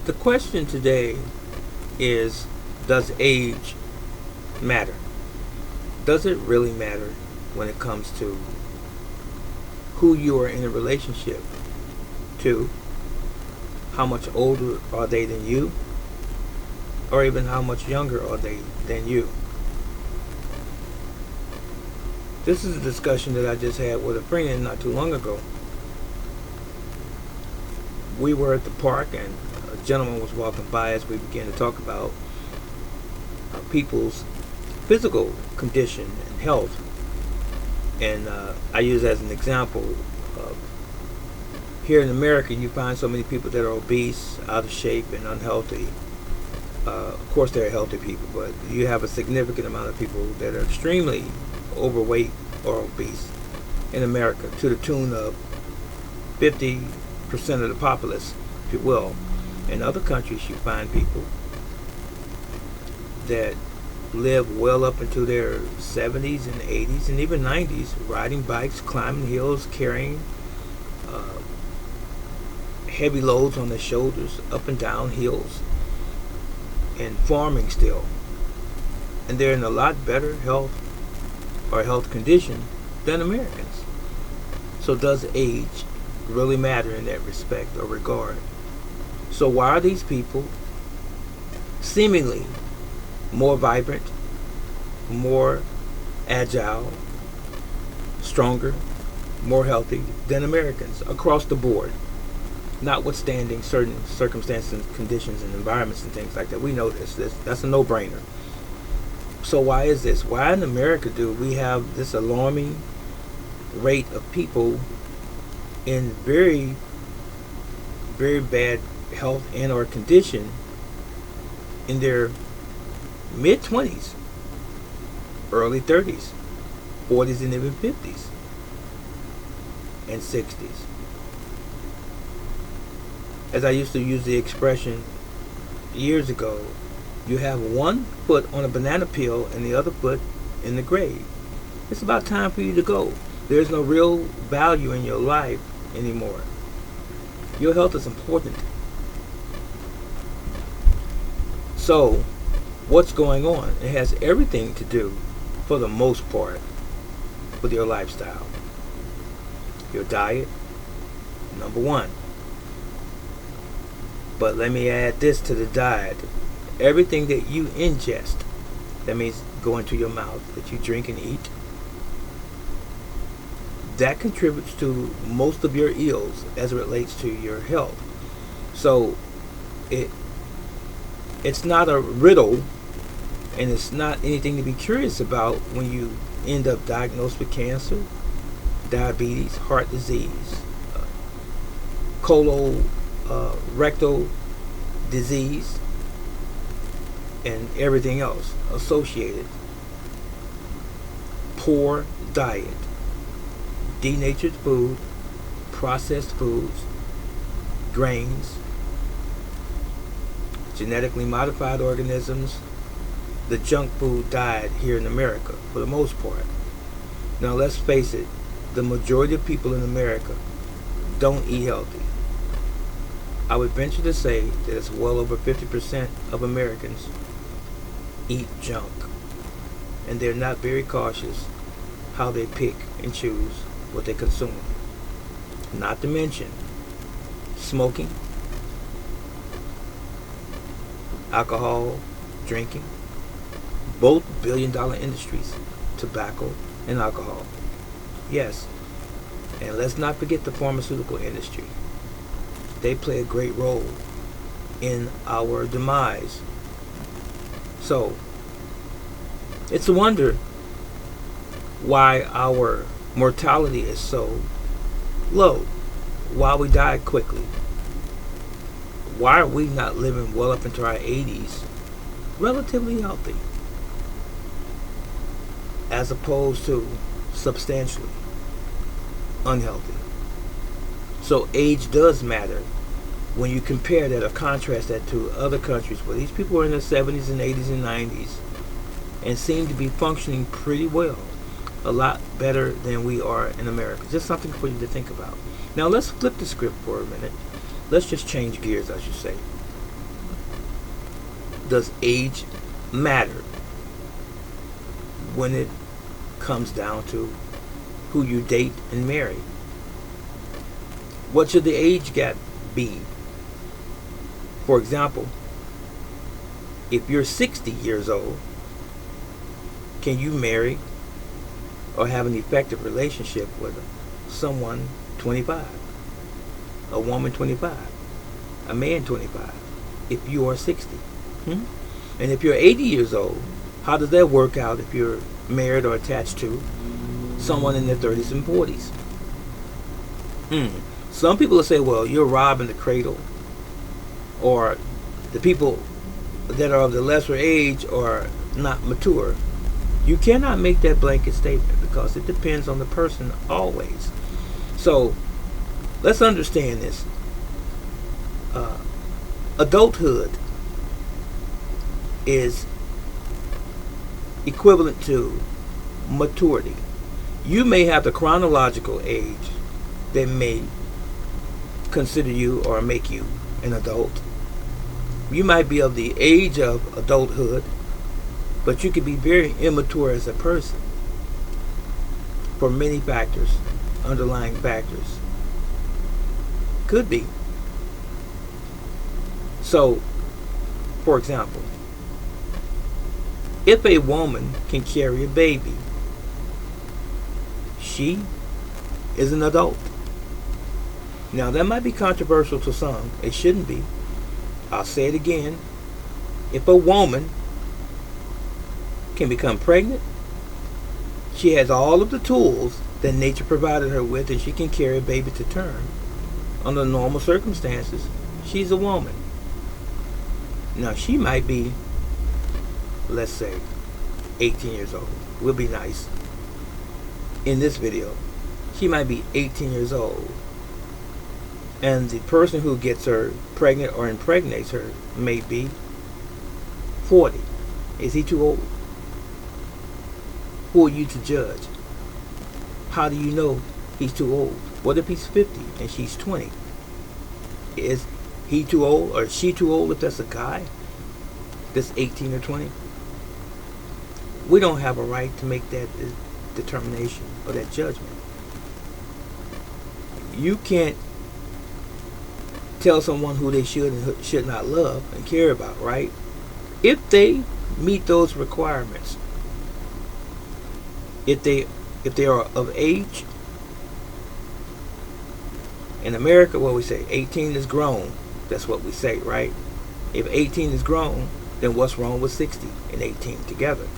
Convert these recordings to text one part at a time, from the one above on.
The question today is, does age matter? Does it really matter when it comes to who you are in a relationship to? How much older are they than you? Or even how much younger are they than you? This is a discussion that I just had with a friend not too long ago. We were at the park and a gentleman was walking by as we began to talk about people's physical condition and health. And I use as an example, here in America you find so many people that are obese, out of shape, and unhealthy. Of course there are healthy people, but you have a significant amount of people that are extremely overweight or obese in America, to the tune of 50% of the populace, if you will. In other countries you find people that live well up into their 70s and 80s and even 90s, riding bikes, climbing hills, carrying heavy loads on their shoulders, up and down hills, and farming still. And they're in a lot better health or health condition than Americans. So does age really matter in that respect or regard? So why are these people seemingly more vibrant, more agile, stronger, more healthy than Americans across the board, notwithstanding certain circumstances, conditions, and environments and things like that? We know this. That's a no-brainer. So why is this? Why in America do we have this alarming rate of people in very, very bad health and or condition in their mid-20s, early 30s, 40s, and even 50s and 60s? As I used to use the expression years ago, you have one foot on a banana peel and the other foot in the grave. It's about time for you to go. There's no real value in your life anymore. Your health is important. So, what's going on? It has everything to do, for the most part, with your lifestyle. Your diet, number one. But let me add this to the diet. Everything that you ingest, that means go into your mouth, that you drink and eat, that contributes to most of your ills as it relates to your health. So it's not a riddle, and it's not anything to be curious about when you end up diagnosed with cancer, diabetes, heart disease, colorectal disease, and everything else associated. Poor diet, denatured food, processed foods, grains, genetically modified organisms, the junk food diet here in America for the most part. Now let's face it, the majority of people in America don't eat healthy. I would venture to say that it's well over 50% of Americans eat junk, and they're not very cautious how they pick and choose what they consume. Not to mention smoking, alcohol, drinking, both billion-dollar industries, tobacco and alcohol. Yes, and let's not forget the pharmaceutical industry. They play a great role in our demise. So, it's a wonder why our mortality is so low, why we die quickly. Why are we not living well up into our 80s relatively healthy, as opposed to substantially unhealthy? So age does matter when you compare that or contrast that to other countries where these people are in their 70s and 80s and 90s and seem to be functioning pretty well, a lot better than we are in America. Just something for you to think about. Now let's flip the script for a minute. Let's just change gears, I should say. does age matter when it comes down to who you date and marry? What should the age gap be? For example, if you're 60 years old, can you marry or have an effective relationship with someone 25? A woman 25? A man 25? If you are 60? And if you're 80 years old, how does that work out if you're married or attached to someone in their 30s and 40s? Some people will say, well, you're robbing the cradle, or the people that are of the lesser age are not mature. You cannot make that blanket statement because it depends on the person always. So let's understand this. Adulthood is equivalent to maturity. You may have the chronological age that may consider you or make you an adult. You might be of the age of adulthood, but you could be very immature as a person for many factors, underlying factors. Could be. So, for example, if a woman can carry a baby, she is an adult. Now, that might be controversial to some. It shouldn't be. I'll say it again. If a woman can become pregnant, she has all of the tools that nature provided her with, and she can carry a baby to term. Under normal circumstances, she's a woman. Now, she might be, let's say, 18 years old. Will be nice. In this video, she might be 18 years old. And the person who gets her pregnant or impregnates her may be 40. Is he too old? Who are you to judge? How do you know he's too old? What if he's 50 and she's 20? Is he too old or is she too old if that's a guy that's 18 or 20? We don't have a right to make that determination or that judgment. You can't tell someone who they should and should not love and care about, right? If they meet those requirements, if they are of age. In America, what we say, 18 is grown. That's what we say, right? If 18 is grown, then what's wrong with 60 and 18 together?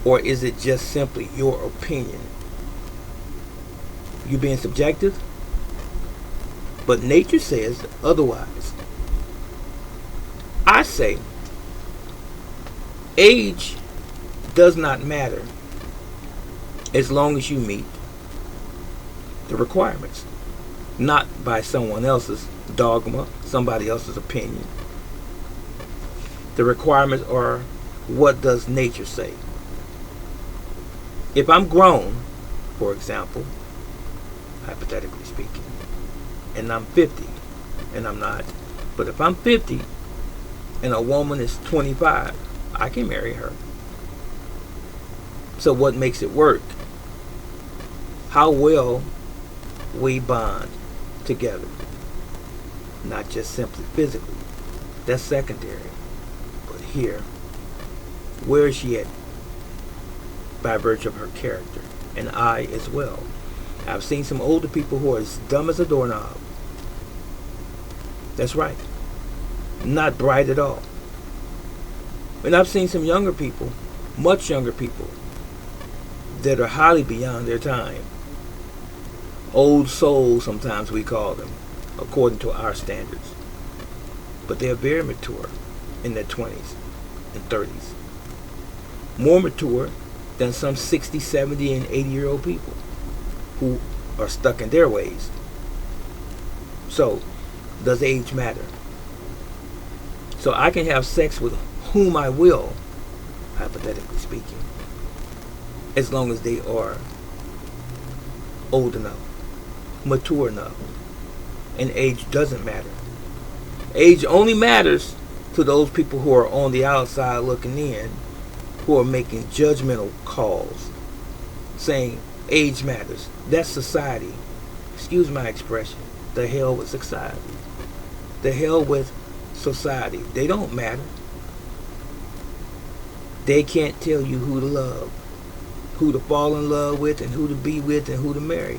Or is it just simply your opinion? You being subjective? But nature says otherwise. I say age does not matter as long as you meet the requirements, not by someone else's dogma, somebody else's opinion. The requirements are, what does nature say? If I'm grown, for example, hypothetically speaking, and I'm 50, and I'm not, but if I'm 50 and a woman is 25, I can marry her. So what makes it work? How well we bond together, not just simply physically. That's secondary. But here, where is she at? By virtue of her character, and I as well. I've seen some older people who are as dumb as a doorknob. That's right. Not bright at all. And I've seen some younger people, much younger people, that are highly beyond their time. Old souls, sometimes we call them, according to our standards. But they're very mature in their 20s and 30s. More mature than some 60, 70, and 80-year-old people who are stuck in their ways. So, does age matter? So I can have sex with whom I will, hypothetically speaking, as long as they are old enough, mature enough, and age doesn't matter. Age only matters to those people who are on the outside looking in, who are making judgmental calls, saying age matters. That's society. Excuse my expression. The hell with society. The hell with society. They don't matter. They can't tell you who to love, who to fall in love with, and who to be with, and who to marry.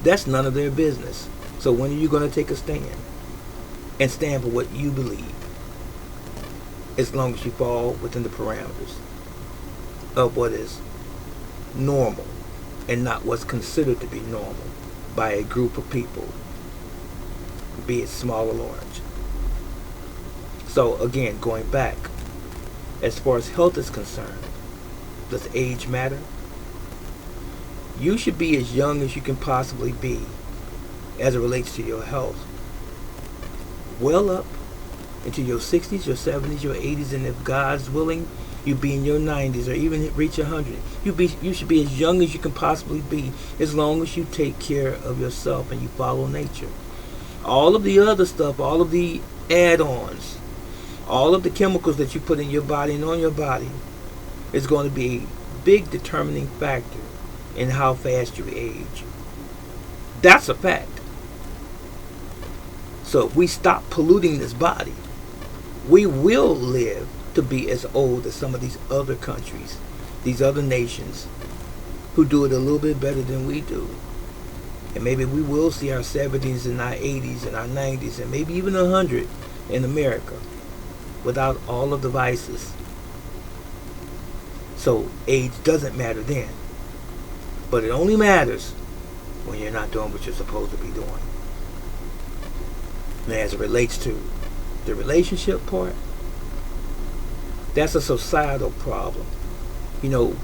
That's none of their business. So when are you going to take a stand? And stand for what you believe, as long as you fall within the parameters of what is normal and not what's considered to be normal by a group of people, be it small or large. So again, going back, as far as health is concerned, does age matter? You should be as young as you can possibly be as it relates to your health. Well up into your 60s, your 70s, your 80s, and if God's willing, you be in your 90s or even reach 100. You should be as young as you can possibly be, as long as you take care of yourself and you follow nature. All of the other stuff, all of the add-ons, all of the chemicals that you put in your body and on your body is going to be a big determining factor in how fast you age. That's a fact. So if we stop polluting this body, we will live to be as old as some of these other countries, these other nations, who do it a little bit better than we do. And maybe we will see our 70s and our 80s and our 90s and maybe even 100 in America without all of the vices. So age doesn't matter then. But it only matters when you're not doing what you're supposed to be doing. And as it relates to the relationship part, that's a societal problem. You know,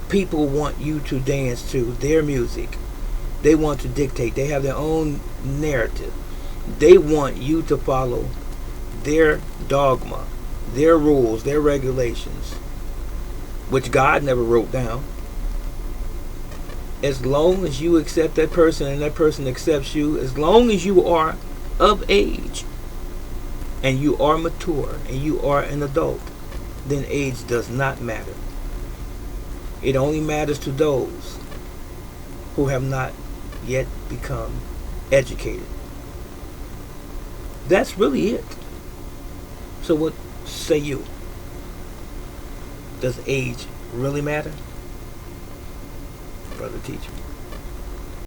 people want you to dance to their music. They want to dictate. They have their own narrative. They want you to follow their dogma, their rules, their regulations, which God never wrote down. As long as you accept that person and that person accepts you, as long as you are of age and you are mature and you are an adult, then age does not matter. It only matters to those who have not yet become educated. That's really it. So what say you? Does age really matter? Brother teacher.